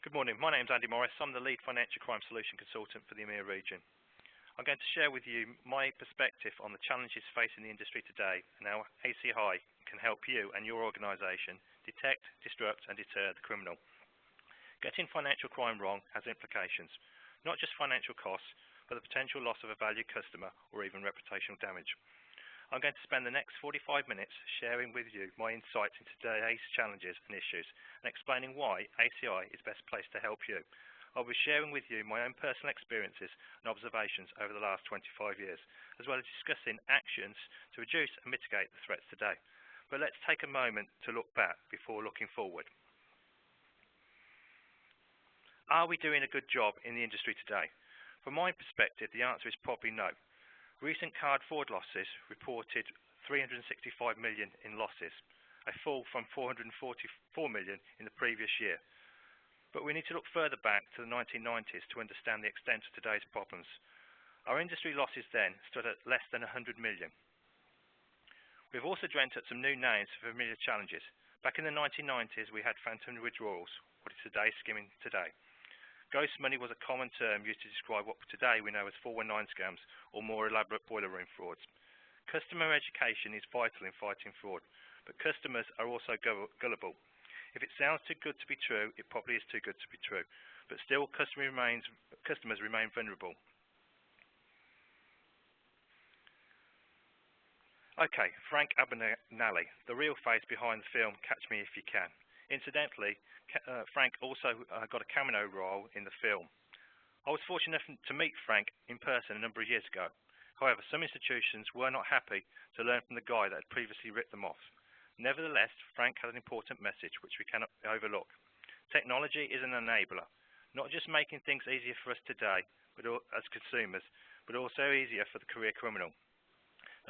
Good morning. My name is Andy Morris. I'm the lead financial crime solution consultant for the EMEA region. I'm going to share with you my perspective on the challenges facing the industry today and how ACI can help you and your organisation detect, destruct and deter the criminal. Getting financial crime wrong has implications, not just financial costs, but the potential loss of a valued customer or even reputational damage. I'm going to spend the next 45 minutes sharing with you my insights into today's challenges and issues and explaining why ACI is best placed to help you. I'll be sharing with you my own personal experiences and observations over the last 25 years, as well as discussing actions to reduce and mitigate the threats today. But let's take a moment to look back before looking forward. Are we doing a good job in the industry today? From my perspective, the answer is probably no. Recent card fraud losses reported 365 million in losses, a fall from 444 million in the previous year. But we need to look further back to the 1990s to understand the extent of today's problems. Our industry losses then stood at less than 100 million. We've also dreamt up some new names for familiar challenges. Back in the 1990s, we had phantom withdrawals, what is today skimming today. Ghost money was a common term used to describe what today we know as 419 scams or more elaborate boiler room frauds. Customer education is vital in fighting fraud, but customers are also gullible. If it sounds too good to be true, it probably is too good to be true, but still customers remain vulnerable. Okay, Frank Abagnale, the real face behind the film Catch Me If You Can. Incidentally, Frank also got a cameo role in the film. I was fortunate enough to meet Frank in person a number of years ago. However, some institutions were not happy to learn from the guy that had previously ripped them off. Nevertheless, Frank had an important message which we cannot overlook. Technology is an enabler, not just making things easier for us today but as consumers, but also easier for the career criminal.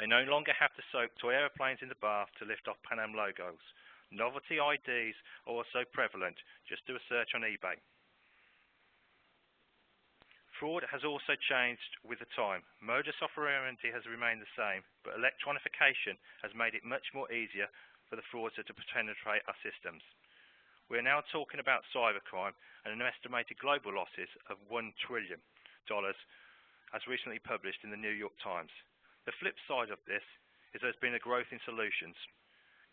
They no longer have to soak toy aeroplanes in the bath to lift off Pan Am logos. Novelty IDs are also prevalent. Just do a search on eBay. Fraud has also changed with the time. Modus operandi has remained the same, but electronification has made it much more easier for the fraudster to penetrate our systems. We are now talking about cybercrime and an estimated global losses of $1 trillion, as recently published in the New York Times. The flip side of this is there's been a growth in solutions.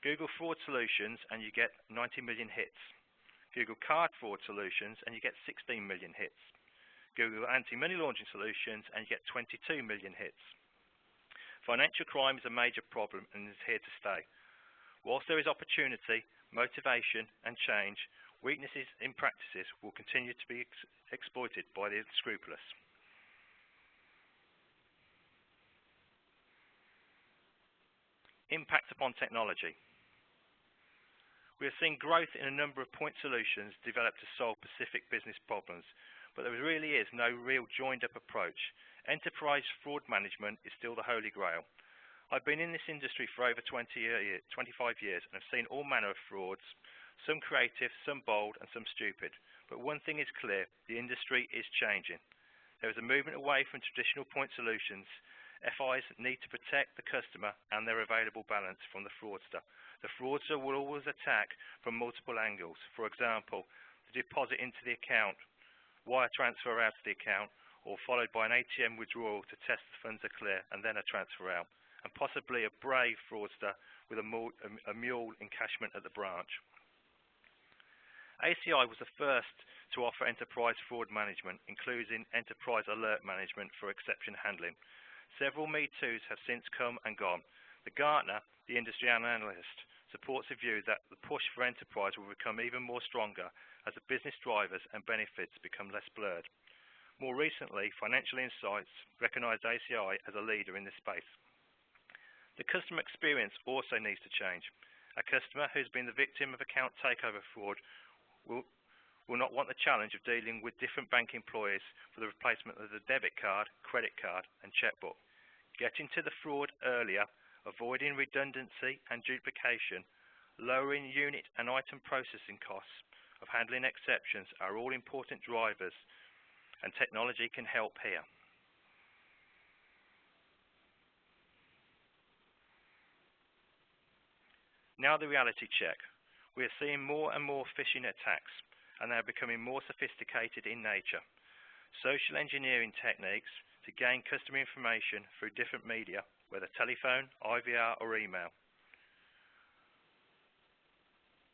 Google fraud solutions and you get 90 million hits. Google card fraud solutions and you get 16 million hits. Google anti-money laundering solutions and you get 22 million hits. Financial crime is a major problem and is here to stay. Whilst there is opportunity, motivation and change, weaknesses in practices will continue to be exploited by the unscrupulous. Impact upon technology. We are seeing growth in a number of point solutions developed to solve specific business problems, but there really is no real joined-up approach. Enterprise fraud management is still the holy grail. I've been in this industry for over 25 years and have seen all manner of frauds, some creative, some bold and some stupid. But one thing is clear, the industry is changing. There is a movement away from traditional point solutions. FIs need to protect the customer and their available balance from the fraudster. The fraudster will always attack from multiple angles. For example, the deposit into the account, wire transfer out of the account, or followed by an ATM withdrawal to test the funds are clear and then a transfer out, and possibly a brave fraudster with a mule encashment at the branch. ACI was the first to offer enterprise fraud management, including enterprise alert management for exception handling. Several Me Too's have since come and gone. The Gartner, the industry analyst, supports the view that the push for enterprise will become even more stronger as the business drivers and benefits become less blurred. More recently, Financial Insights recognized ACI as a leader in this space. The customer experience also needs to change. A customer who's been the victim of account takeover fraud will not want the challenge of dealing with different bank employees for the replacement of the debit card, credit card and checkbook. Getting to the fraud earlier, avoiding redundancy and duplication, lowering unit and item processing costs of handling exceptions are all important drivers, and technology can help here. Now the reality check. We are seeing more and more phishing attacks. and they are becoming more sophisticated in nature. Social engineering techniques to gain customer information through different media, whether telephone, IVR or email.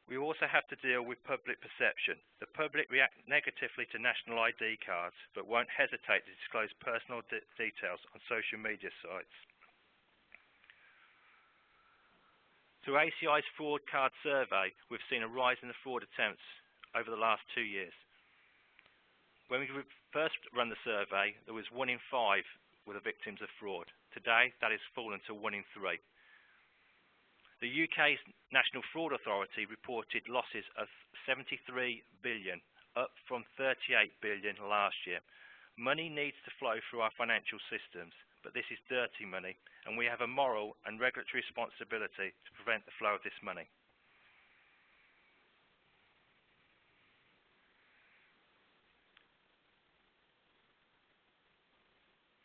We also have to deal with public perception. The public react negatively to national ID cards, but won't hesitate to disclose personal details on social media sites. Through ACI's fraud card survey, we've seen a rise in the fraud attempts over the last 2 years. When we first ran the survey, there was 1 in 5 were the victims of fraud. Today, that has fallen to 1 in 3. The UK's National Fraud Authority reported losses of 73 billion, up from 38 billion last year. Money needs to flow through our financial systems, but this is dirty money, and we have a moral and regulatory responsibility to prevent the flow of this money.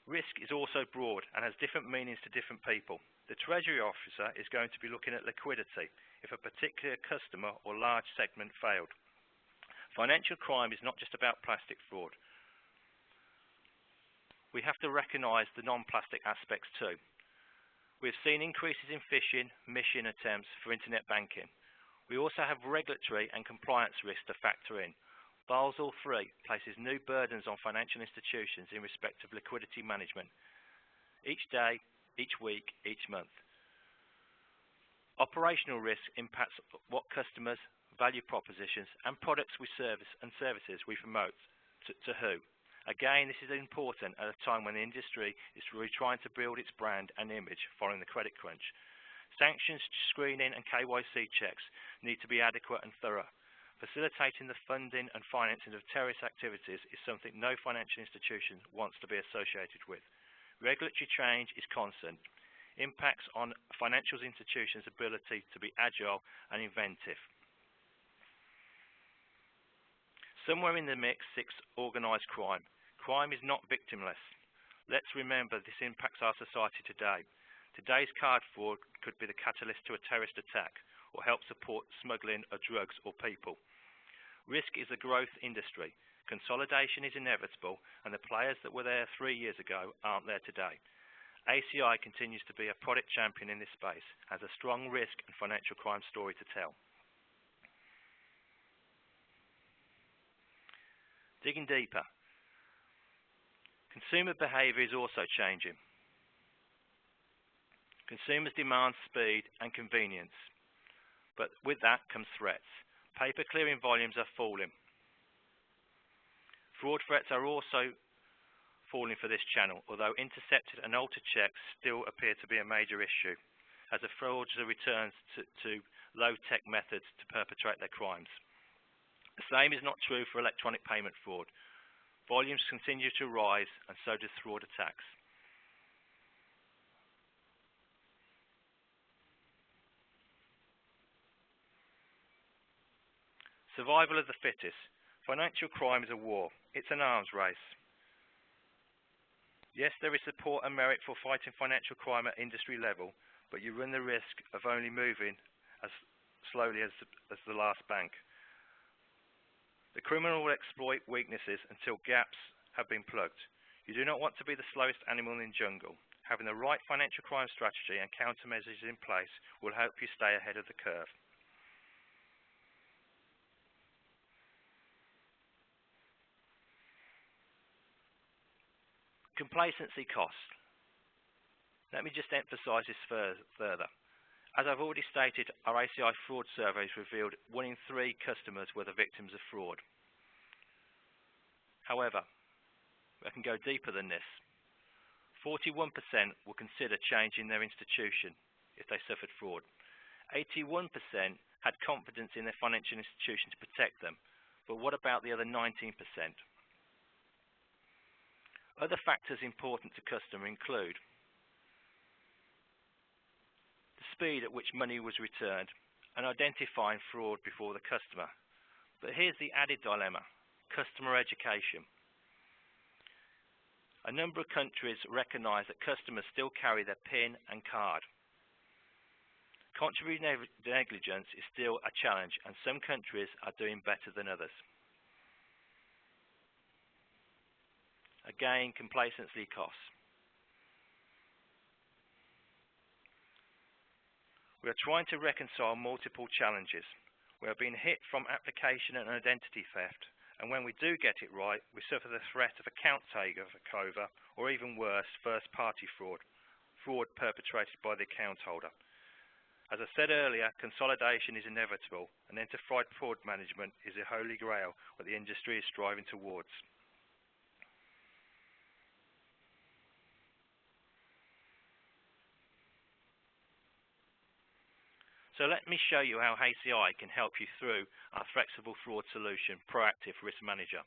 Risk is also broad and has different meanings to different people. The Treasury Officer is going to be looking at liquidity if a particular customer or large segment failed. Financial crime is not just about plastic fraud. We have to recognise the non-plastic aspects too. We have seen increases in phishing, mishing attempts for internet banking. We also have regulatory and compliance risks to factor in. Basel III places new burdens on financial institutions in respect of liquidity management, each day, each week, each month. Operational risk impacts what customers, value propositions, and products we services we promote to who. Again, this is important at a time when the industry is really trying to build its brand and image following the credit crunch. Sanctions, screening, and KYC checks need to be adequate and thorough. Facilitating the funding and financing of terrorist activities is something no financial institution wants to be associated with. Regulatory change is constant. Impacts on financial institutions' ability to be agile and inventive. Somewhere in the mix sits organised crime. Crime is not victimless. Let's remember this impacts our society today. Today's card fraud could be the catalyst to a terrorist attack or help support smuggling of drugs or people. Risk is a growth industry. Consolidation is inevitable, and the players that were there 3 years ago aren't there today. ACI continues to be a product champion in this space, has a strong risk and financial crime story to tell. Digging deeper. Consumer behaviour is also changing. Consumers demand speed and convenience, but with that comes threats. Paper clearing volumes are falling. Fraud threats are also falling for this channel, although intercepted and altered checks still appear to be a major issue, as the fraudster returns to low-tech methods to perpetrate their crimes. The same is not true for electronic payment fraud. Volumes continue to rise, and so do fraud attacks. Survival of the fittest. Financial crime is a war. It's an arms race. Yes, there is support and merit for fighting financial crime at industry level, but you run the risk of only moving as slowly as the last bank. The criminal will exploit weaknesses until gaps have been plugged. You do not want to be the slowest animal in the jungle. Having the right financial crime strategy and countermeasures in place will help you stay ahead of the curve. Complacency cost. Let me just emphasise this further. As I've already stated, our ACI fraud surveys revealed 1 in 3 customers were the victims of fraud. However, I can go deeper than this. 41% will consider changing their institution if they suffered fraud. 81% had confidence in their financial institution to protect them. But what about the other 19%? Other factors important to customer include the speed at which money was returned and identifying fraud before the customer. But here's the added dilemma: customer education. A number of countries recognise that customers still carry their PIN and card. Contributory negligence is still a challenge, and some countries are doing better than others. Again, complacency costs. We are trying to reconcile multiple challenges. We are being hit from application and identity theft, and when we do get it right, we suffer the threat of account takeover, or even worse, first-party fraud, fraud perpetrated by the account holder. As I said earlier, consolidation is inevitable, and enterprise fraud management is a holy grail that the industry is striving towards. So let me show you how ACI can help you through our flexible fraud solution, Proactive Risk Manager.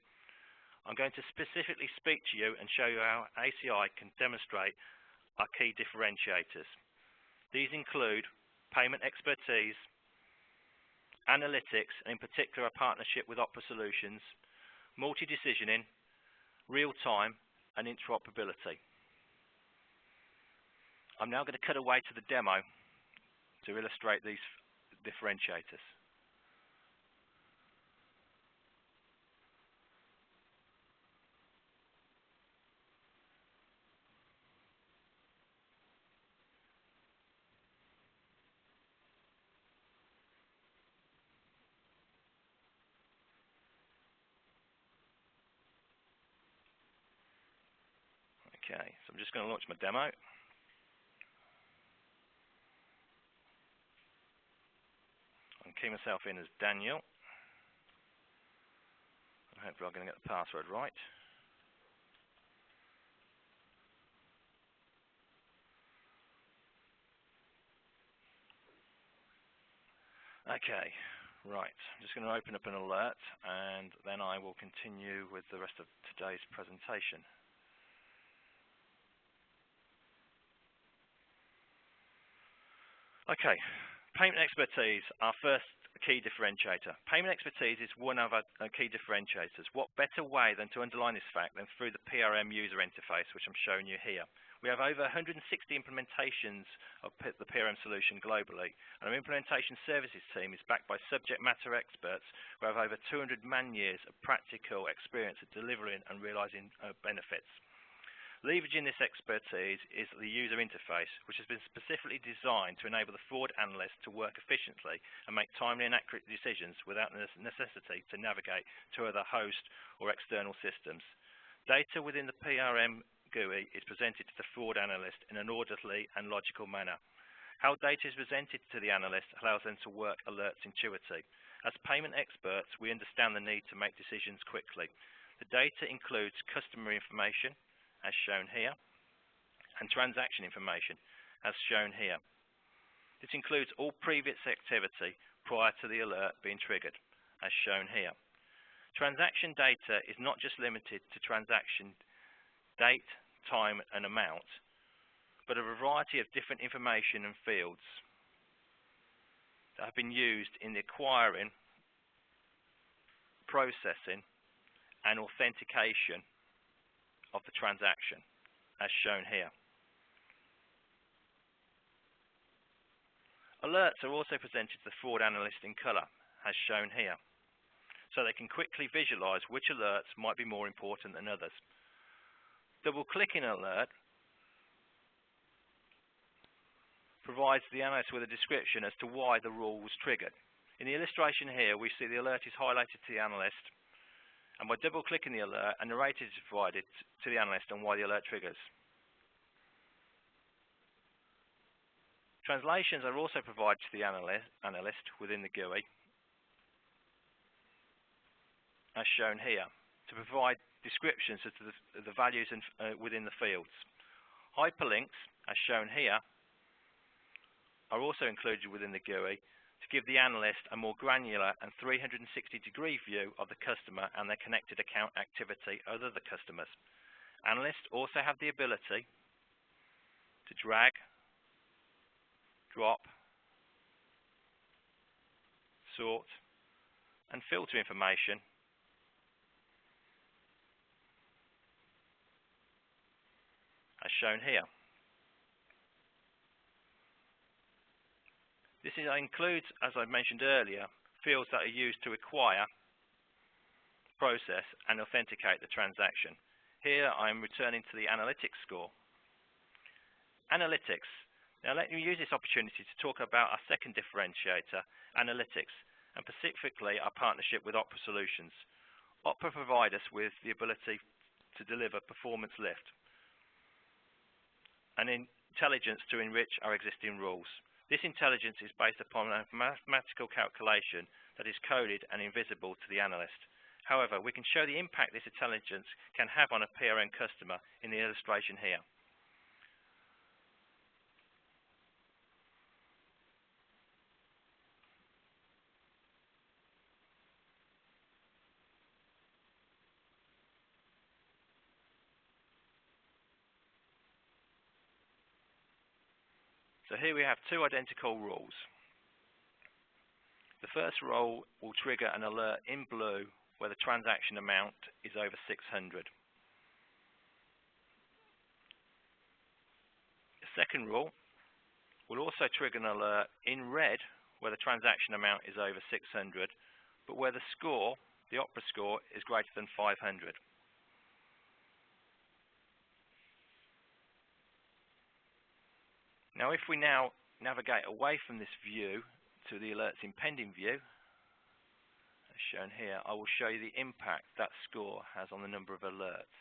I'm going to specifically speak to you and show you how ACI can demonstrate our key differentiators. These include payment expertise, analytics, and in particular a partnership with Opera Solutions, multi-decisioning, real-time, and interoperability. I'm now going to cut away to the demo to illustrate these differentiators. Okay, so I'm just going to launch my demo. Key myself in as Daniel. Hopefully I'm going to get the password right. Okay, right. I'm just going to open up an alert and then I will continue with the rest of today's presentation. Okay. Payment expertise, our first key differentiator. Payment expertise is one of our key differentiators. What better way than to underline this fact than through the PRM user interface, which I'm showing you here. We have over 160 implementations of the PRM solution globally, and our implementation services team is backed by subject matter experts who have over 200 man-years of practical experience at delivering and realizing benefits. Leveraging this expertise is the user interface, which has been specifically designed to enable the fraud analyst to work efficiently and make timely and accurate decisions without the necessity to navigate to other host or external systems. Data within the PRM GUI is presented to the fraud analyst in an orderly and logical manner. How data is presented to the analyst allows them to work alerts intuitively. As payment experts, we understand the need to make decisions quickly. The data includes customer information, as shown here, and transaction information, as shown here. This includes all previous activity prior to the alert being triggered, as shown here. Transaction data is not just limited to transaction date, time, and amount, but a variety of different information and fields that have been used in the acquiring, processing, and authentication of the transaction, as shown here. Alerts are also presented to the fraud analyst in color, as shown here, so they can quickly visualize which alerts might be more important than others. Double-clicking an alert provides the analyst with a description as to why the rule was triggered. In the illustration here, we see the alert is highlighted to the analyst, and by double-clicking the alert, a narrative is provided to the analyst on why the alert triggers. Translations are also provided to the analyst within the GUI, as shown here, to provide descriptions as to the values within the fields. Hyperlinks, as shown here, are also included within the GUI to give the analyst a more granular and 360-degree view of the customer and their connected account activity other than the customers. Analysts also have the ability to drag, drop, sort, and filter information as shown here. This includes, as I mentioned earlier, fields that are used to acquire, process, and authenticate the transaction. Here I'm returning to the analytics score. Analytics. Now let me use this opportunity to talk about our second differentiator, analytics, and specifically our partnership with Opera Solutions. Opera provide us with the ability to deliver performance lift and intelligence to enrich our existing rules. This intelligence is based upon a mathematical calculation that is coded and invisible to the analyst. However, we can show the impact this intelligence can have on a PRN customer in the illustration here. So here we have two identical rules. The first rule will trigger an alert in blue where the transaction amount is over 600. The second rule will also trigger an alert in red where the transaction amount is over 600, but where the score, the Opera score, is greater than 500. Now if we now navigate away from this view to the alerts in pending view, as shown here, I will show you the impact that score has on the number of alerts.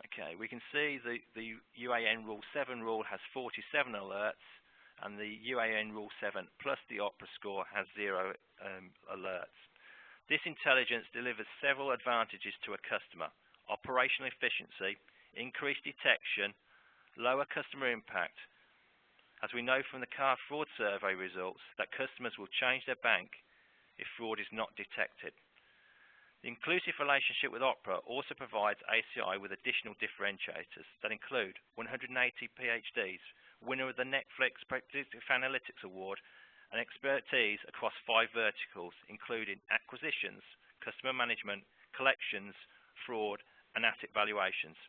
Okay, we can see the UAN Rule 7 rule has 47 alerts, and the UAN Rule 7 plus the Opera score has 0 alerts. This intelligence delivers several advantages to a customer: operational efficiency, increased detection, lower customer impact. As we know from the card fraud survey results, that customers will change their bank if fraud is not detected. The inclusive relationship with Opera also provides ACI with additional differentiators that include 180 PhDs, winner of the Netflix Predictive Analytics Award, and expertise across 5 verticals, including acquisitions, customer management, collections, fraud, and asset valuations.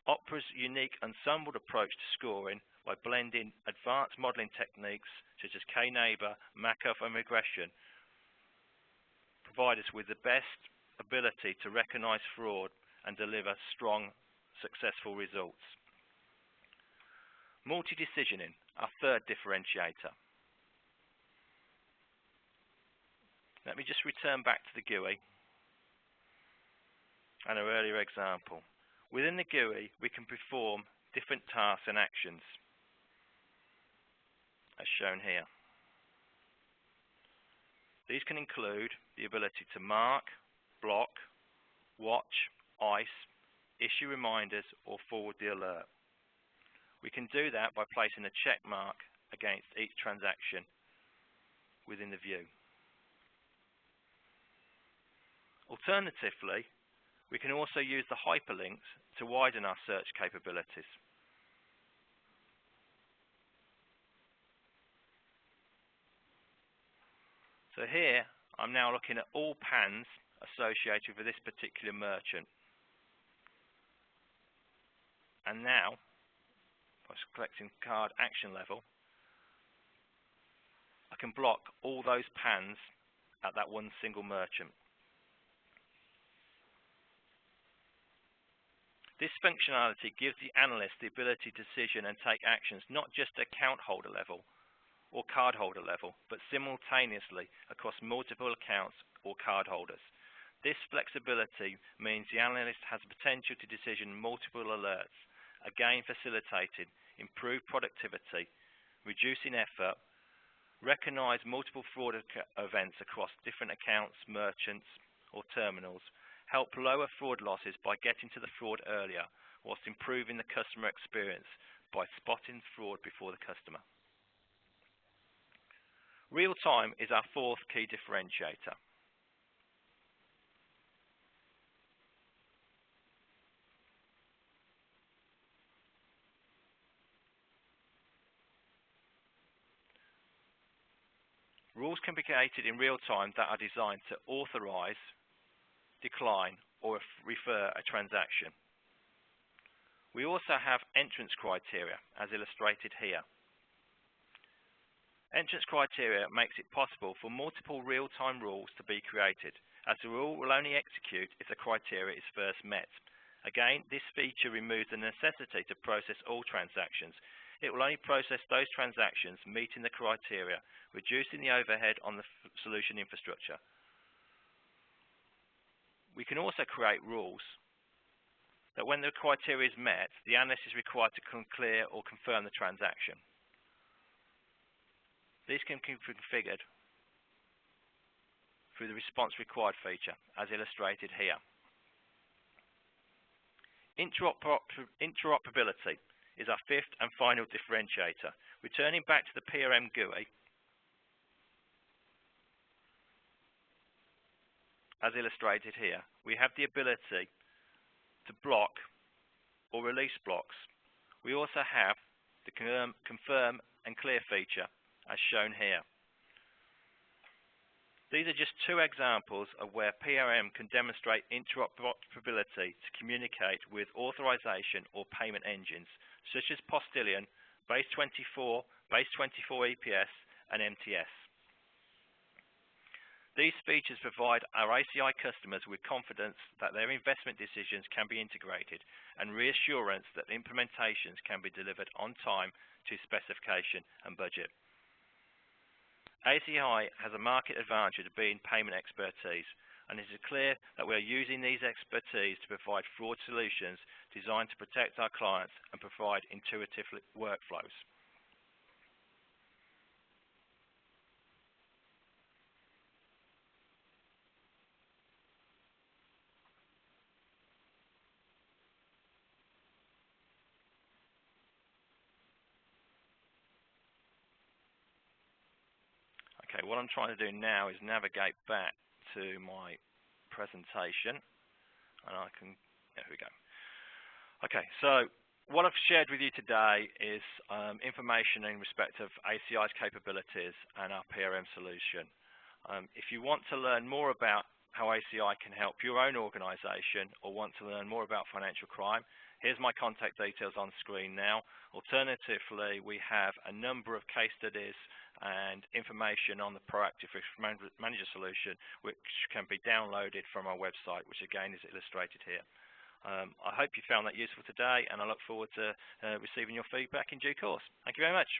Opera's unique ensembled approach to scoring by blending advanced modeling techniques such as K-neighbor, Markov, and regression provide us with the best ability to recognize fraud and deliver strong, successful results. Multi-decisioning, our third differentiator. Let me just return back to the GUI and our earlier example. Within the GUI, we can perform different tasks and actions, as shown here. These can include the ability to mark, block, watch, ice, issue reminders, or forward the alert. We can do that by placing a check mark against each transaction within the view. Alternatively, we can also use the hyperlinks to widen our search capabilities. So here, I'm now looking at all PANs associated with this particular merchant. And now, by selecting card action level, I can block all those PANs at that one single merchant. This functionality gives the analyst the ability to decision and take actions not just at account holder level or card holder level, but simultaneously across multiple accounts or card holders. This flexibility means the analyst has the potential to decision multiple alerts, again facilitating improved productivity, reducing effort, recognize multiple fraud events across different accounts, merchants, or terminals, help lower fraud losses by getting to the fraud earlier, whilst improving the customer experience by spotting fraud before the customer. Real time is our fourth key differentiator. Rules can be created in real time that are designed to authorize, decline, or refer a transaction. We also have entrance criteria, as illustrated here. Entrance criteria makes it possible for multiple real-time rules to be created, as the rule will only execute if the criteria is first met. Again, this feature removes the necessity to process all transactions. It will only process those transactions meeting the criteria, reducing the overhead on the solution infrastructure. We can also create rules that when the criteria is met, the analyst is required to clear or confirm the transaction. These can be configured through the response required feature, as illustrated here. Interoperability is our fifth and final differentiator. Returning back to the PRM GUI, as illustrated here, we have the ability to block or release blocks. We also have the confirm and clear feature, as shown here. These are just two examples of where PRM can demonstrate interoperability to communicate with authorization or payment engines, such as Postilion, Base24, Base24 EPS, and MTS. These features provide our ACI customers with confidence that their investment decisions can be integrated and reassurance that implementations can be delivered on time to specification and budget. ACI has a market advantage of being payment expertise, and it is clear that we are using these expertise to provide fraud solutions designed to protect our clients and provide intuitive workflows. Okay, what I'm trying to do now is navigate back to my presentation, and I can, there we go. Okay, so what I've shared with you today is information in respect of ACI's capabilities and our PRM solution. If you want to learn more about how ACI can help your own organization or want to learn more about financial crime, here's my contact details on screen now. Alternatively, we have a number of case studies and information on the Proactive Risk Manager solution, which can be downloaded from our website, which again is illustrated here. I hope you found that useful today, and I look forward to receiving your feedback in due course. Thank you very much.